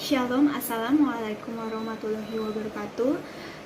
Shalom, Assalamualaikum warahmatullahi wabarakatuh.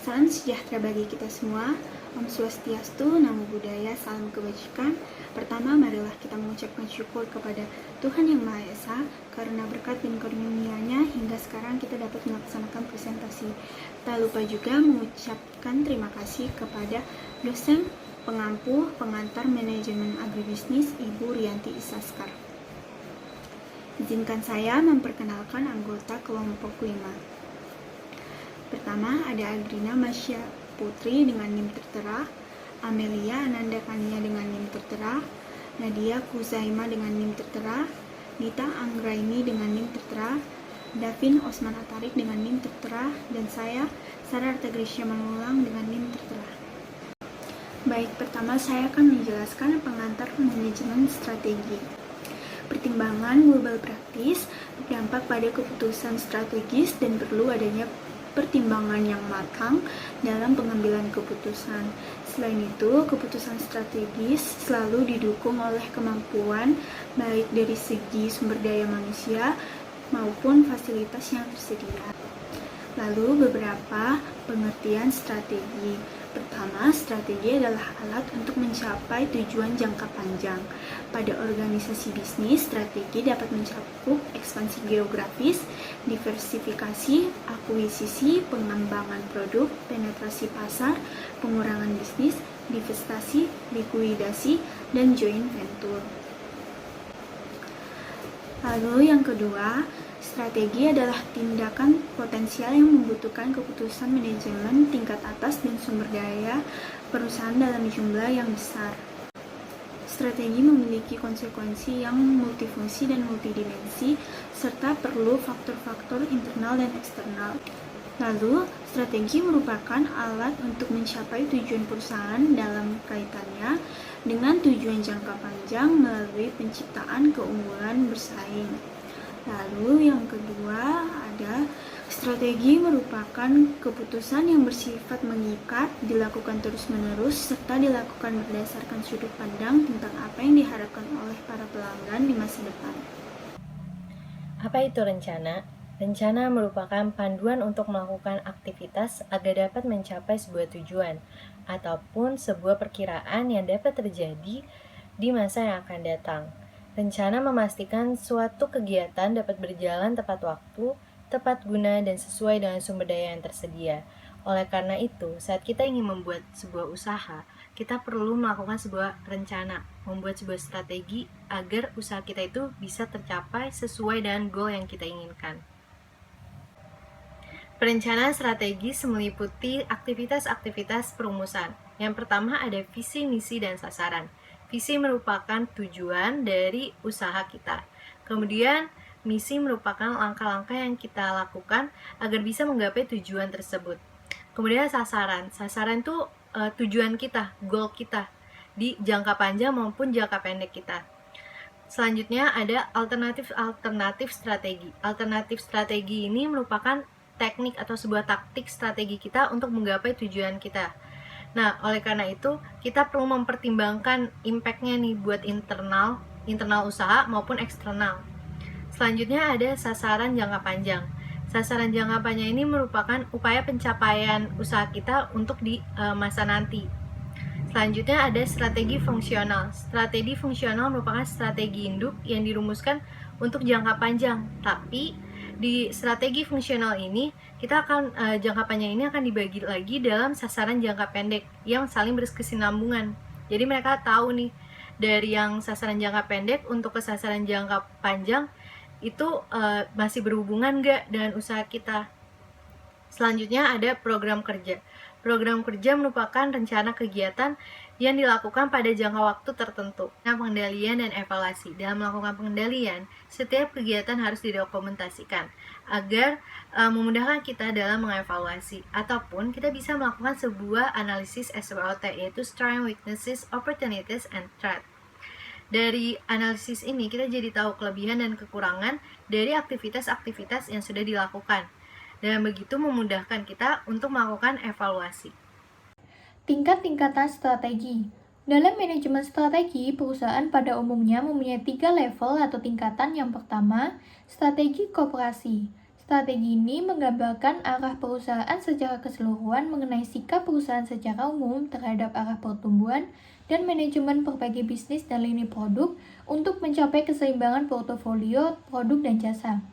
Salam sejahtera bagi kita semua. Om Swastiastu, Namo Buddhaya, salam kebajikan. Pertama, marilah kita mengucapkan syukur kepada Tuhan Yang Maha Esa karena berkat dan karunia-Nya hingga sekarang kita dapat melaksanakan presentasi. Tak lupa juga mengucapkan terima kasih kepada dosen pengampu pengantar manajemen agribisnis Ibu Rianti Isaskar. Izinkan saya memperkenalkan anggota kelompok 5. Pertama, ada Adrina Masya Putri dengan NIM tertera, Amelia Ananda Kania dengan NIM tertera, Nadia Kuzaima dengan NIM tertera, Dita Anggraini dengan NIM tertera, Davin Osman Atarik dengan NIM tertera, dan saya, Sarah Artagrisya Manulang dengan NIM tertera. Baik, pertama saya akan menjelaskan pengantar manajemen strategi. Pertimbangan global praktis berdampak pada keputusan strategis dan perlu adanya pertimbangan yang matang dalam pengambilan keputusan. Selain itu, keputusan strategis selalu didukung oleh kemampuan baik dari segi sumber daya manusia maupun fasilitas yang tersedia. Lalu beberapa pengertian strategi. Pertama, strategi adalah alat untuk mencapai tujuan jangka panjang. Pada organisasi bisnis, strategi dapat mencakup ekspansi geografis, diversifikasi, akuisisi, pengembangan produk, penetrasi pasar, pengurangan bisnis, divestasi, likuidasi, dan joint venture. Lalu yang kedua, strategi adalah tindakan potensial yang membutuhkan keputusan manajemen tingkat atas dan sumber daya perusahaan dalam jumlah yang besar. Strategi memiliki konsekuensi yang multifungsi dan multidimensi, serta perlu faktor-faktor internal dan eksternal. Lalu, strategi merupakan alat untuk mencapai tujuan perusahaan dalam kaitannya dengan tujuan jangka panjang melalui penciptaan keunggulan bersaing. Lalu yang kedua ada strategi merupakan keputusan yang bersifat mengikat, dilakukan terus-menerus, serta dilakukan berdasarkan sudut pandang tentang apa yang diharapkan oleh para pelanggan di masa depan. Apa itu rencana? Rencana merupakan panduan untuk melakukan aktivitas agar dapat mencapai sebuah tujuan ataupun sebuah perkiraan yang dapat terjadi di masa yang akan datang. Rencana memastikan suatu kegiatan dapat berjalan tepat waktu, tepat guna, dan sesuai dengan sumber daya yang tersedia. Oleh karena itu, saat kita ingin membuat sebuah usaha, kita perlu melakukan sebuah rencana, membuat sebuah strategi agar usaha kita itu bisa tercapai sesuai dengan goal yang kita inginkan. Perencanaan strategis meliputi aktivitas-aktivitas perumusan. Yang pertama ada visi, misi, dan sasaran. Visi merupakan tujuan dari usaha kita. Kemudian, misi merupakan langkah-langkah yang kita lakukan agar bisa menggapai tujuan tersebut. Kemudian sasaran. Sasaran itu tujuan kita, goal kita di jangka panjang maupun jangka pendek kita. Selanjutnya ada alternatif strategi. Alternatif strategi ini merupakan teknik atau sebuah taktik strategi kita untuk menggapai tujuan kita. Nah, oleh karena itu, kita perlu mempertimbangkan impact-nya nih buat internal usaha maupun eksternal. Selanjutnya ada sasaran jangka panjang. Sasaran jangka panjang ini merupakan upaya pencapaian usaha kita untuk di masa nanti. Selanjutnya ada strategi fungsional. Strategi fungsional merupakan strategi induk yang dirumuskan untuk jangka panjang, tapi di strategi fungsional ini kita akan jangka panjang ini akan dibagi lagi dalam sasaran jangka pendek yang saling berkesinambungan. Jadi mereka tahu nih dari yang sasaran jangka pendek untuk ke sasaran jangka panjang itu masih berhubungan nggak dengan usaha kita. Selanjutnya ada program kerja. Program kerja merupakan rencana kegiatan yang dilakukan pada jangka waktu tertentu. Nah, pengendalian dan evaluasi. Dalam melakukan pengendalian, setiap kegiatan harus didokumentasikan agar memudahkan kita dalam mengevaluasi. Ataupun kita bisa melakukan sebuah analisis SWOT, yaitu Strengths, Weaknesses, Opportunities, and Threats. Dari analisis ini, kita jadi tahu kelebihan dan kekurangan dari aktivitas-aktivitas yang sudah dilakukan. Dan begitu memudahkan kita untuk melakukan evaluasi. Tingkat-tingkatan strategi. Dalam manajemen strategi, perusahaan pada umumnya mempunyai 3 level atau tingkatan. Yang pertama, strategi kooperasi. Strategi ini menggambarkan arah perusahaan secara keseluruhan mengenai sikap perusahaan secara umum terhadap arah pertumbuhan dan manajemen berbagai bisnis dan lini produk untuk mencapai keseimbangan portofolio, produk, dan jasa.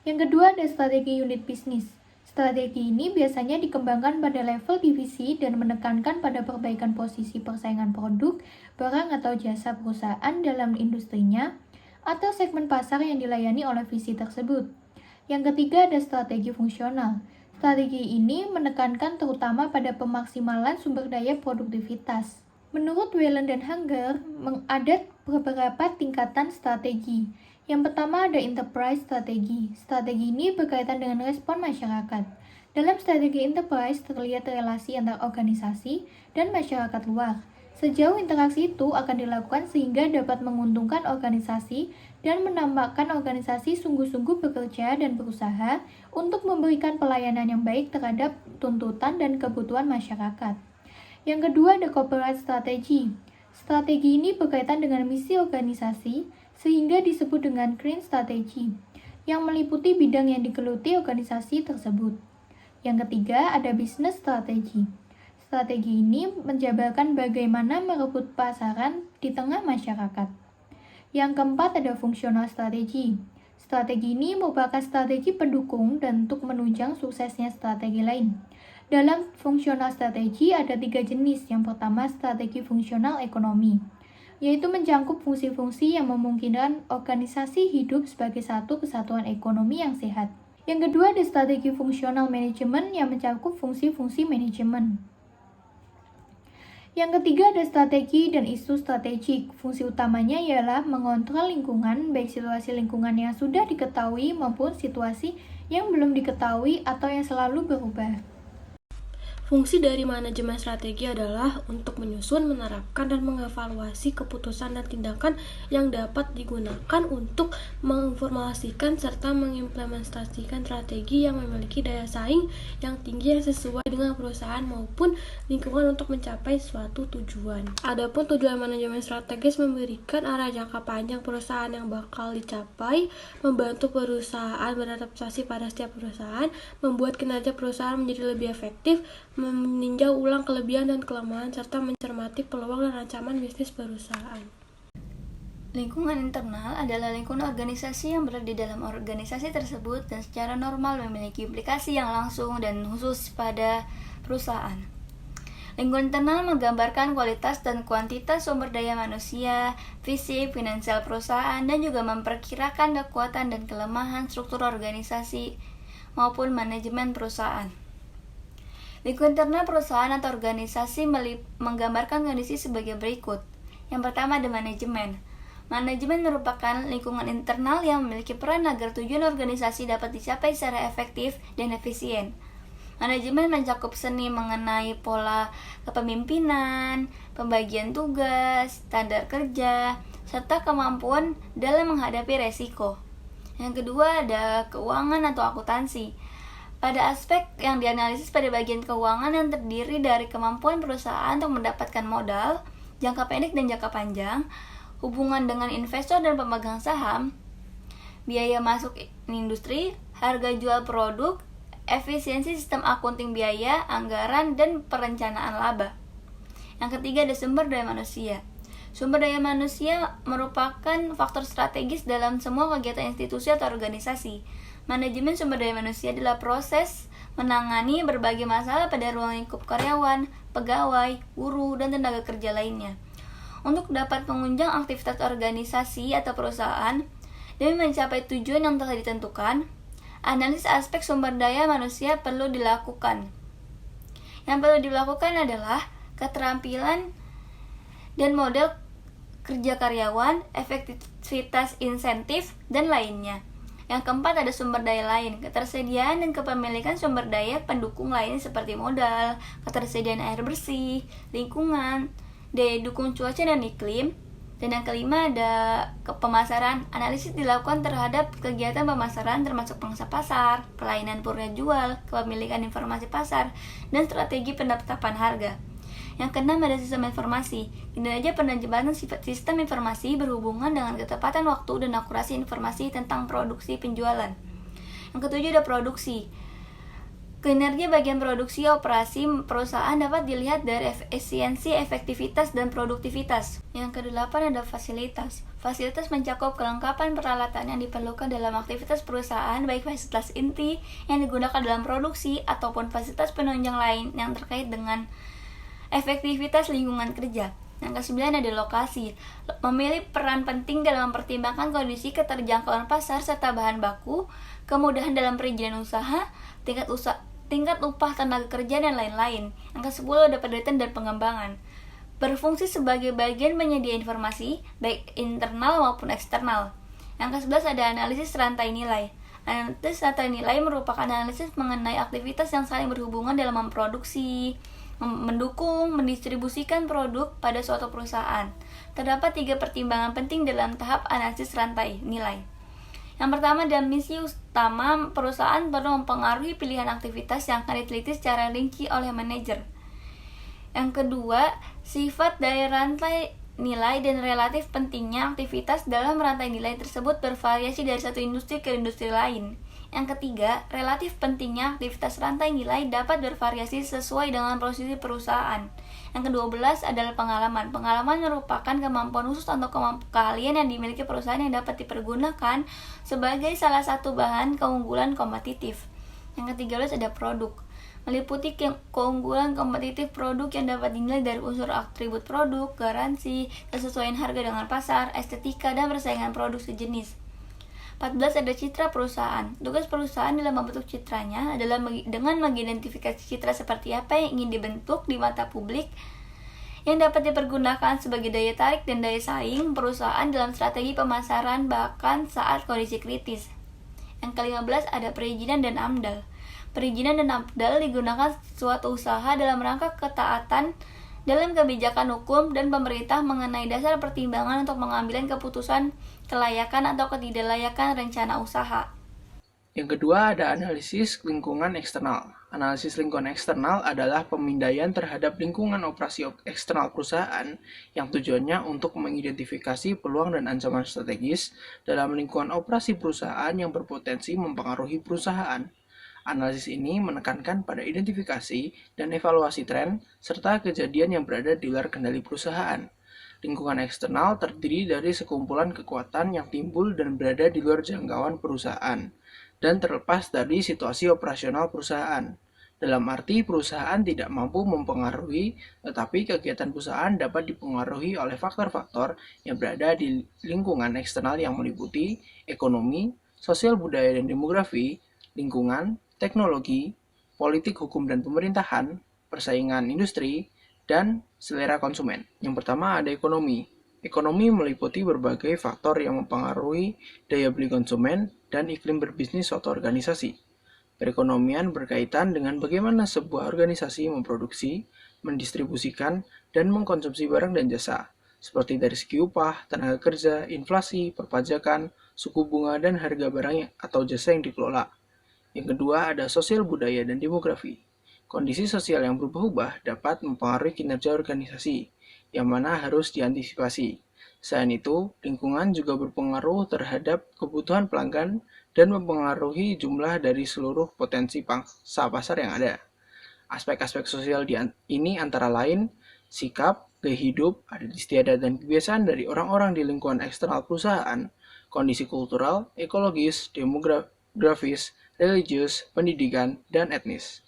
Yang kedua ada strategi unit bisnis. Strategi ini biasanya dikembangkan pada level divisi dan menekankan pada perbaikan posisi persaingan produk, barang atau jasa perusahaan dalam industrinya atau segmen pasar yang dilayani oleh visi tersebut. Yang ketiga ada strategi fungsional. Strategi ini menekankan terutama pada pemaksimalan sumber daya produktivitas. Menurut Whelan dan Hanger, ada beberapa tingkatan strategi. Yang pertama ada enterprise strategi. Strategi ini berkaitan dengan respon masyarakat. Dalam strategi enterprise terlihat relasi antar organisasi dan masyarakat luar. Sejauh interaksi itu akan dilakukan sehingga dapat menguntungkan organisasi dan menambahkan organisasi sungguh-sungguh bekerja dan berusaha untuk memberikan pelayanan yang baik terhadap tuntutan dan kebutuhan masyarakat. Yang kedua ada corporate strategy. Strategi ini berkaitan dengan misi organisasi sehingga disebut dengan green strategy yang meliputi bidang yang digeluti organisasi tersebut. Yang ketiga ada business strategy. Strategi ini menjabarkan bagaimana merebut pasaran di tengah masyarakat. Yang keempat ada functional strategy. Strategi ini merupakan strategi pendukung dan untuk menunjang suksesnya strategi lain. Dalam functional strategy ada 3 jenis. Yang pertama strategi fungsional ekonomi, yaitu mencakup fungsi-fungsi yang memungkinkan organisasi hidup sebagai satu kesatuan ekonomi yang sehat. Yang kedua ada strategi fungsional manajemen yang mencakup fungsi-fungsi manajemen. Yang ketiga ada strategi dan isu strategik. Fungsi utamanya ialah mengontrol lingkungan, baik situasi lingkungan yang sudah diketahui maupun situasi yang belum diketahui atau yang selalu berubah. Fungsi dari manajemen strategi adalah untuk menyusun, menerapkan, dan mengevaluasi keputusan dan tindakan yang dapat digunakan untuk menginformasikan serta mengimplementasikan strategi yang memiliki daya saing yang tinggi yang sesuai dengan perusahaan maupun lingkungan untuk mencapai suatu tujuan. Adapun tujuan manajemen strategis memberikan arah jangka panjang perusahaan yang bakal dicapai, membantu perusahaan beradaptasi pada setiap perusahaan, membuat kinerja perusahaan menjadi lebih efektif, meninjau ulang kelebihan dan kelemahan, serta mencermati peluang dan ancaman bisnis perusahaan. Lingkungan internal adalah lingkungan organisasi yang berada di dalam organisasi tersebut dan secara normal memiliki implikasi yang langsung dan khusus pada perusahaan. Lingkungan internal menggambarkan kualitas dan kuantitas sumber daya manusia, visi, finansial perusahaan, dan juga memperkirakan kekuatan dan kelemahan struktur organisasi maupun manajemen perusahaan. Lingkungan internal perusahaan atau organisasi menggambarkan kondisi sebagai berikut. Yang pertama ada manajemen. Manajemen merupakan lingkungan internal yang memiliki peran agar tujuan organisasi dapat dicapai secara efektif dan efisien. Manajemen mencakup seni mengenai pola kepemimpinan, pembagian tugas, standar kerja, serta kemampuan dalam menghadapi resiko. Yang kedua ada keuangan atau akuntansi. Pada aspek yang dianalisis pada bagian keuangan yang terdiri dari kemampuan perusahaan untuk mendapatkan modal, jangka pendek dan jangka panjang, hubungan dengan investor dan pemegang saham, biaya masuk industri, harga jual produk, efisiensi sistem akunting biaya, anggaran, dan perencanaan laba. Yang ketiga ada sumber daya manusia. Sumber daya manusia merupakan faktor strategis dalam semua kegiatan institusi atau organisasi. Manajemen sumber daya manusia adalah proses menangani berbagai masalah pada ruang lingkup karyawan, pegawai, guru, dan tenaga kerja lainnya. Untuk dapat mengunjang aktivitas organisasi atau perusahaan demi mencapai tujuan yang telah ditentukan, analisis aspek sumber daya manusia perlu dilakukan. Yang perlu dilakukan adalah keterampilan dan model kerja karyawan, efektivitas insentif, dan lainnya. Yang keempat ada sumber daya lain, ketersediaan dan kepemilikan sumber daya pendukung lain seperti modal, ketersediaan air bersih, lingkungan, daya dukung cuaca dan iklim. Dan yang kelima ada pemasaran. Analisis dilakukan terhadap kegiatan pemasaran termasuk pangsa pasar, pelayanan purna jual, kepemilikan informasi pasar, dan strategi penetapan harga. Yang keenam ada sistem informasi. Kinerja penerjemahan sistem informasi berhubungan dengan ketepatan waktu dan akurasi informasi tentang produksi penjualan. Yang ketujuh ada produksi. Kinerja bagian produksi operasi perusahaan dapat dilihat dari efisiensi, efektivitas, dan produktivitas. Yang kedelapan ada fasilitas. Fasilitas mencakup kelengkapan peralatan yang diperlukan dalam aktivitas perusahaan, baik fasilitas inti yang digunakan dalam produksi ataupun fasilitas penunjang lain yang terkait dengan efektivitas lingkungan kerja. Yang kesembilan ada lokasi. Memilih peran penting dalam mempertimbangkan kondisi keterjangkauan pasar serta bahan baku, kemudahan dalam perizinan usaha, tingkat upah tenaga kerja, dan lain-lain. Yang ke-10 ada penelitian dan pengembangan. Berfungsi sebagai bagian penyedia informasi, baik internal maupun eksternal. Yang ke-11 ada analisis rantai nilai. Analisis rantai nilai merupakan analisis mengenai aktivitas yang saling berhubungan dalam memproduksi, mendukung, mendistribusikan produk pada suatu perusahaan. Terdapat 3 pertimbangan penting dalam tahap analisis rantai nilai. Yang pertama adalah misi utama perusahaan perlu mempengaruhi pilihan aktivitas yang akan diteliti secara rinci oleh manajer. Yang kedua, sifat dari rantai nilai dan relatif pentingnya aktivitas dalam rantai nilai tersebut bervariasi dari satu industri ke industri lain. Yang ketiga, relatif pentingnya aktivitas rantai nilai dapat bervariasi sesuai dengan posisi perusahaan. Yang ke-12 adalah pengalaman. Pengalaman merupakan kemampuan khusus atau keahlian yang dimiliki perusahaan yang dapat dipergunakan sebagai salah satu bahan keunggulan kompetitif. Yang ke-13 ada produk. Meliputi keunggulan kompetitif produk yang dapat dinilai dari unsur atribut produk, garansi, kesesuaian harga dengan pasar, estetika, dan persaingan produk sejenis. 14 ada citra perusahaan. Tugas perusahaan dalam membentuk citranya adalah dengan mengidentifikasi citra seperti apa yang ingin dibentuk di mata publik yang dapat dipergunakan sebagai daya tarik dan daya saing perusahaan dalam strategi pemasaran bahkan saat kondisi kritis. Yang ke-15 ada perizinan dan AMDAL. Perizinan dan AMDAL digunakan suatu usaha dalam rangka ketaatan dalam kebijakan hukum dan pemerintah mengenai dasar pertimbangan untuk pengambilan keputusan kelayakan atau ketidaklayakan rencana usaha. Yang kedua ada analisis lingkungan eksternal. Analisis lingkungan eksternal adalah pemindaian terhadap lingkungan operasi eksternal perusahaan yang tujuannya untuk mengidentifikasi peluang dan ancaman strategis dalam lingkungan operasi perusahaan yang berpotensi mempengaruhi perusahaan. Analisis ini menekankan pada identifikasi dan evaluasi tren serta kejadian yang berada di luar kendali perusahaan. Lingkungan eksternal terdiri dari sekumpulan kekuatan yang timbul dan berada di luar jangkauan perusahaan dan terlepas dari situasi operasional perusahaan. Dalam arti perusahaan tidak mampu mempengaruhi, tetapi kegiatan perusahaan dapat dipengaruhi oleh faktor-faktor yang berada di lingkungan eksternal yang meliputi ekonomi, sosial budaya dan demografi, lingkungan, teknologi, politik hukum dan pemerintahan, persaingan industri, dan selera konsumen. Yang pertama ada ekonomi. Ekonomi meliputi berbagai faktor yang mempengaruhi daya beli konsumen dan iklim berbisnis suatu organisasi. Perekonomian berkaitan dengan bagaimana sebuah organisasi memproduksi, mendistribusikan, dan mengkonsumsi barang dan jasa, seperti dari segi upah, tenaga kerja, inflasi, perpajakan, suku bunga, dan harga barang atau jasa yang dikelola. Yang kedua ada sosial budaya dan demografi. Kondisi sosial yang berubah-ubah dapat mempengaruhi kinerja organisasi, yang mana harus diantisipasi. Selain itu, lingkungan juga berpengaruh terhadap kebutuhan pelanggan dan mempengaruhi jumlah dari seluruh potensi pangsa pasar yang ada. Aspek-aspek sosial ini antara lain sikap, gaya hidup, adat istiadat dan kebiasaan dari orang-orang di lingkungan eksternal perusahaan, kondisi kultural, ekologis, demografis, religius, pendidikan, dan etnis.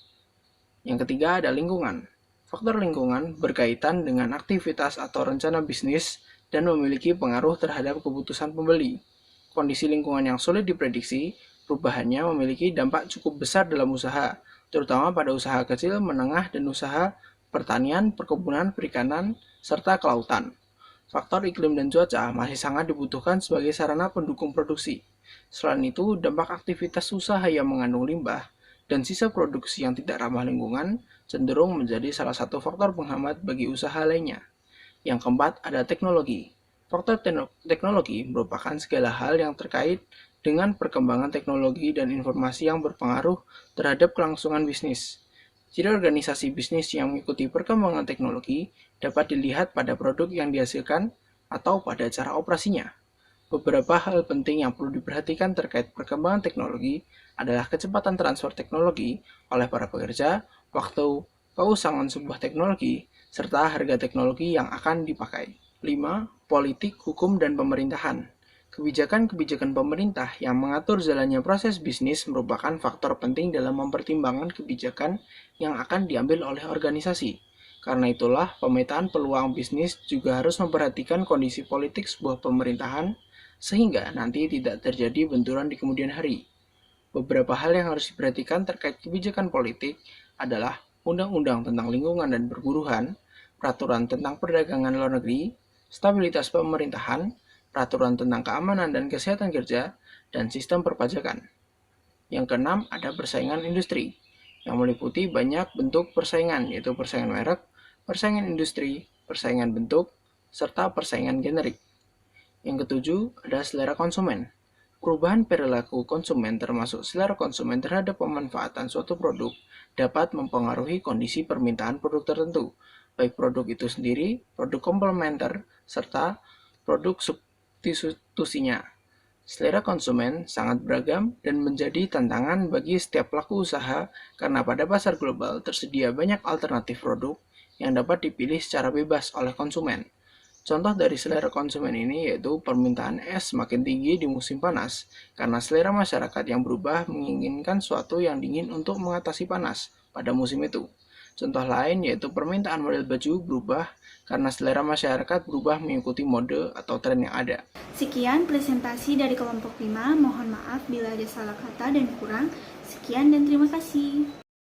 Yang ketiga ada lingkungan. Faktor lingkungan berkaitan dengan aktivitas atau rencana bisnis dan memiliki pengaruh terhadap keputusan pembeli. Kondisi lingkungan yang sulit diprediksi, perubahannya memiliki dampak cukup besar dalam usaha, terutama pada usaha kecil, menengah, dan usaha pertanian, perkebunan, perikanan, serta kelautan. Faktor iklim dan cuaca masih sangat dibutuhkan sebagai sarana pendukung produksi. Selain itu, dampak aktivitas usaha yang mengandung limbah dan sisa produksi yang tidak ramah lingkungan cenderung menjadi salah satu faktor penghambat bagi usaha lainnya. Yang keempat, ada teknologi. Faktor teknologi merupakan segala hal yang terkait dengan perkembangan teknologi dan informasi yang berpengaruh terhadap kelangsungan bisnis. Ciri organisasi bisnis yang mengikuti perkembangan teknologi dapat dilihat pada produk yang dihasilkan atau pada cara operasinya. Beberapa hal penting yang perlu diperhatikan terkait perkembangan teknologi adalah kecepatan transfer teknologi oleh para pekerja, waktu keusangan sebuah teknologi, serta harga teknologi yang akan dipakai. 5. Politik, hukum, dan pemerintahan. Kebijakan-kebijakan pemerintah yang mengatur jalannya proses bisnis merupakan faktor penting dalam mempertimbangkan kebijakan yang akan diambil oleh organisasi. Karena itulah, pemetaan peluang bisnis juga harus memperhatikan kondisi politik sebuah pemerintahan, sehingga nanti tidak terjadi benturan di kemudian hari. Beberapa hal yang harus diperhatikan terkait kebijakan politik adalah undang-undang tentang lingkungan dan perburuhan, peraturan tentang perdagangan luar negeri, stabilitas pemerintahan, peraturan tentang keamanan dan kesehatan kerja, dan sistem perpajakan. Yang keenam, ada persaingan industri, yang meliputi banyak bentuk persaingan, yaitu persaingan merek, persaingan industri, persaingan bentuk, serta persaingan generik. Yang ketujuh, ada selera konsumen. Perubahan perilaku konsumen termasuk selera konsumen terhadap pemanfaatan suatu produk dapat mempengaruhi kondisi permintaan produk tertentu, baik produk itu sendiri, produk komplementer, serta produk substitusinya. Selera konsumen sangat beragam dan menjadi tantangan bagi setiap pelaku usaha karena pada pasar global tersedia banyak alternatif produk yang dapat dipilih secara bebas oleh konsumen. Contoh dari selera konsumen ini yaitu permintaan es semakin tinggi di musim panas, karena selera masyarakat yang berubah menginginkan sesuatu yang dingin untuk mengatasi panas pada musim itu. Contoh lain yaitu permintaan model baju berubah karena selera masyarakat berubah mengikuti mode atau tren yang ada. Sekian presentasi dari kelompok 5, mohon maaf bila ada salah kata dan kurang. Sekian dan terima kasih.